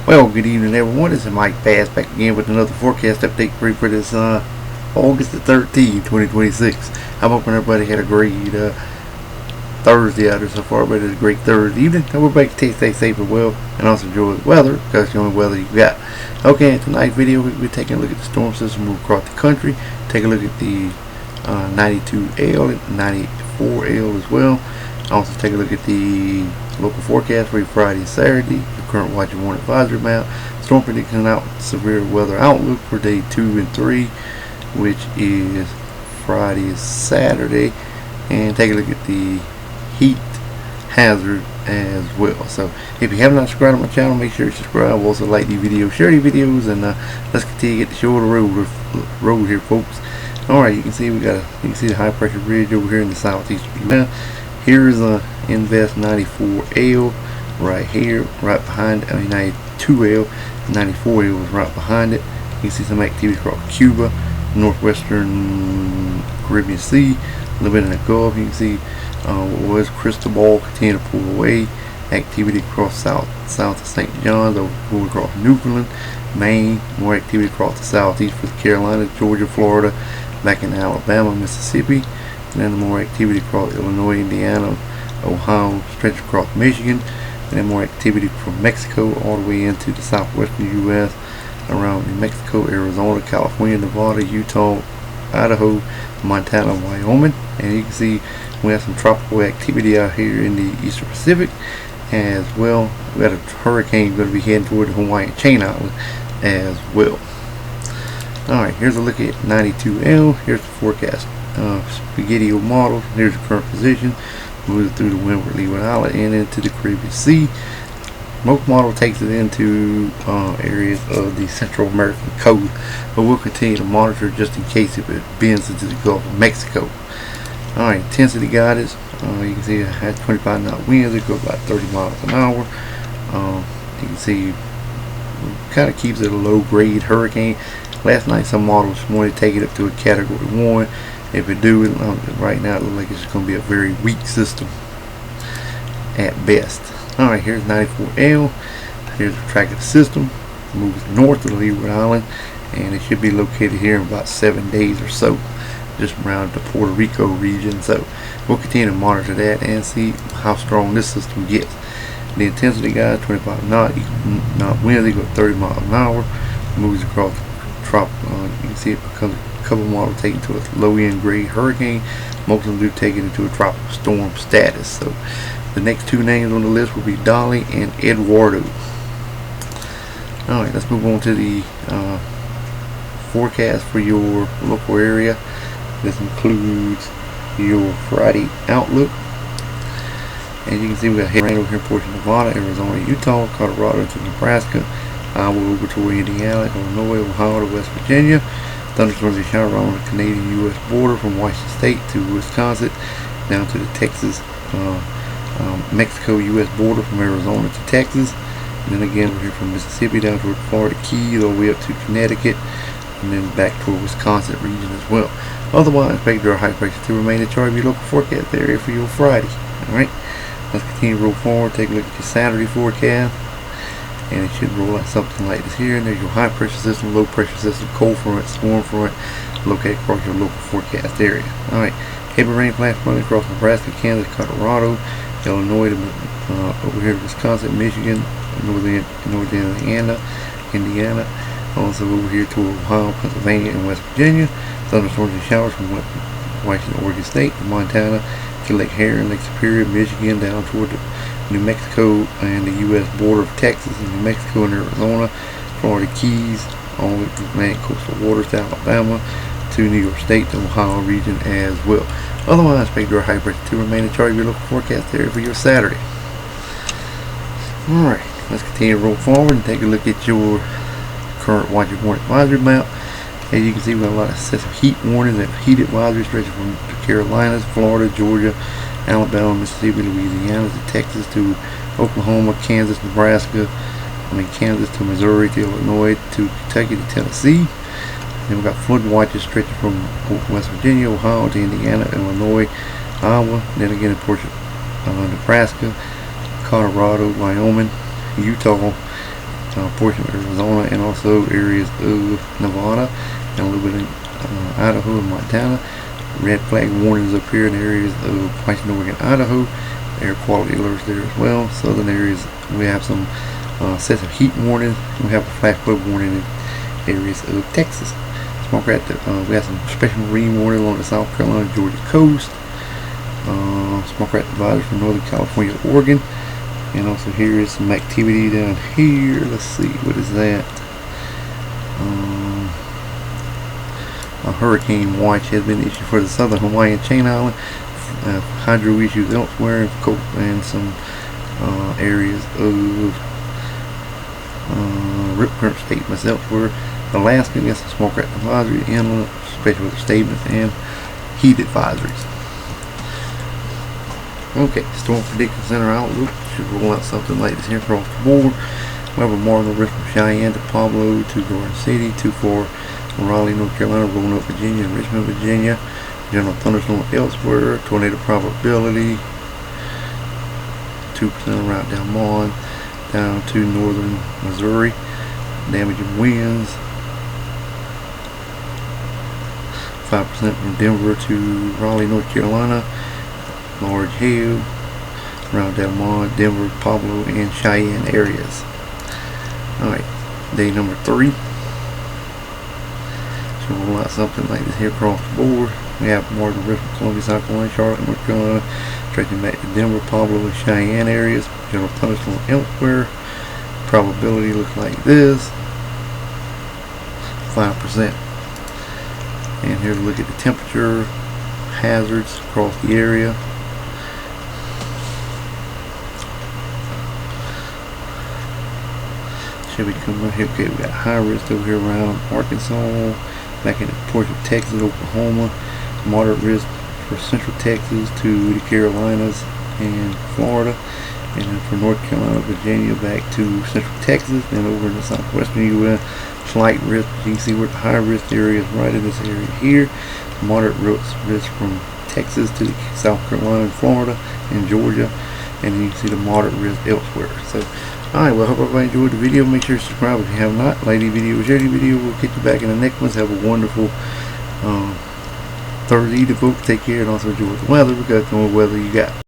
Well, good evening, everyone. This is Mike Bass back again with another forecast update for this August the 13th, 2026. I'm hoping everybody had a great Thursday out there so far, but it's a great Thursday evening. I hope everybody can stay safe and well, and also enjoy the weather, because it's the only weather you got. Okay, in tonight's video, we'll be taking a look at the storm system move across the country, take a look at the 92L and 94L as well. Also take a look at the local forecast for Friday and Saturday, the current watch and warning advisory map, storm prediction out, severe weather outlook for day 2 and 3, which is Friday and Saturday, and take a look at the heat hazard as well. So if you have not subscribed to my channel, make sure you subscribe. Also like these videos, share these videos, and let's continue to get the show on the road here, folks. Alright, you can see the high pressure bridge over here in the southeast of the Here's Invest 94L right here, right behind it. 92L, 94L is right behind it. You can see some activity across Cuba, northwestern Caribbean Sea, a little bit in the Gulf. You can see what was Cristobal continue to pull away. Activity across south of St. John's, over across Newfoundland, Maine. More activity across the southeast for the Carolinas, Georgia, Florida, back in Alabama, Mississippi. And then more activity across Illinois, Indiana, Ohio, stretch across Michigan, and then more activity from Mexico all the way into the southwestern U.S. around New Mexico, Arizona, California, Nevada, Utah, Idaho, Montana, Wyoming. And you can see we have some tropical activity out here in the Eastern Pacific as well. We got a hurricane going to be heading toward the Hawaiian Chain Island as well. Alright, here's a look at 92L. Here's the forecast. Spaghetti model. Here's the current position, moving through the Windward Island and into the Caribbean Sea. Most model takes it into areas of the Central American coast, but we'll continue to monitor just in case if it bends into the Gulf of Mexico. Alright, intensity guidance, you can see it has 25 knot winds. It goes about 30 miles an hour. You can see kind of keeps it a low grade hurricane. Last night some models wanted to take it up to a category 1. If it do, right now it looks like it's just going to be a very weak system at best. Alright, here's 94L. Here's the track of the system. It moves north of Windward Island, and it should be located here in about 7 days or so, just around the Puerto Rico region. So we'll continue to monitor that and see how strong this system gets. The intensity guide, 25 knot winds, they go 30 miles an hour, moves across the tropical. You can see it becomes a couple models take it to a low end grade hurricane. Most of them do take it into a tropical storm status. So the next two names on the list will be Dolly and Eduardo. Alright, let's move on to the forecast for your local area. This includes your Friday outlook. And you can see we got heavy rain over here in portion of Nevada, Arizona, Utah, Colorado to Nebraska, Iowa over to Indiana, Illinois, Ohio to West Virginia. Thunderstorms and showers on the Canadian-U.S. border from Washington State to Wisconsin, down to the Texas, Mexico-U.S. border from Arizona to Texas. And then again we're here from Mississippi down toward Florida Keys, all the way up to Connecticut, and then back toward Wisconsin region as well. Otherwise, expect your high pressure to remain in charge of your local forecast area for your Friday. Alright, let's continue to roll forward. Take a look at your Saturday forecast. And it should roll out something like this here. And there's your high pressure system, low pressure system, cold front, storm front, located across your local forecast area. Alright, heavy rain flash running across Nebraska, Kansas, Colorado, Illinois, over here Wisconsin, Michigan, northern Indiana, also over here to Ohio, Pennsylvania, and West Virginia. Thunderstorms and showers from Washington, Oregon State, to Montana, to Lake Huron, Lake Superior, Michigan, down toward the New Mexico and the U.S. border of Texas and New Mexico and Arizona, Florida Keys, all the way from Atlantic coastal waters to Alabama, to New York State, the Ohio region as well. Otherwise, expect your high pressure to remain in charge of your local forecast area for your Saturday. Alright, let's continue to roll forward and take a look at your current watch and warning advisory map. As you can see, we have a lot of sets of heat warnings and heat advisories stretching from the Carolinas, Florida, Georgia, Alabama, Mississippi, Louisiana to Texas to Oklahoma, Kansas, Nebraska, Kansas to Missouri to Illinois to Kentucky to Tennessee. Then we've got flood watches stretching from West Virginia, Ohio to Indiana, Illinois, Iowa, then again in portion Nebraska, Colorado, Wyoming, Utah, portion of Arizona, and also areas of Nevada and a little bit of Idaho and Montana. Red flag warnings up here in areas of Western Oregon, Idaho. Air quality alerts there as well. Southern areas, we have some sets of heat warnings. We have a flash flood warning in areas of Texas. Smoke at the, we have some special marine warning along the South Carolina, Georgia coast. Smoke at advisories from Northern California, Oregon. And also here is some activity down here. Let's see, what is that? A hurricane watch has been issued for the southern Hawaiian chain island. Hydro issues elsewhere, and some areas of rip current statements elsewhere. Alaska gets a smoke at advisory, inland special weather statements, and heat advisories. Okay, Storm Prediction Center outlook should roll out something like this here across the board. We have a marginal risk from Cheyenne to Pablo to Garden City, too far Raleigh, North Carolina, Roanoke, Virginia, and Richmond, Virginia. General thunderstorm elsewhere. Tornado probability 2% around Del Mon down to northern Missouri. Damaging winds 5% from Denver to Raleigh, North Carolina. Large hail around Del Mon, Denver, Pablo, and Cheyenne areas. Alright, day number 3. So we'll roll out something like this here across the board. We have more than risk from Columbia, South Carolina, Charlotte, North Carolina, stretching back to Denver, Pablo, and Cheyenne areas. General thunderstorm elsewhere. Probability looks like this, 5%. And here's a look at the temperature hazards across the area. Should we come right here? Okay, we got high risk over here around Arkansas, back in the portion of Texas, Oklahoma. Moderate risk for central Texas to the Carolinas and Florida, and then for North Carolina, Virginia, back to central Texas, and over in the southwestern U.S. Slight risk. You can see where the high risk area is right in this area here. Moderate risk from Texas to South Carolina and Florida and Georgia, and then you can see the moderate risk elsewhere. So, alright, well, I hope everybody enjoyed the video. Make sure to subscribe if you have not. Like the video, share the video. We'll get you back in the next one. Have a wonderful Thursday, folks. Take care and also enjoy the weather, because the more weather you got.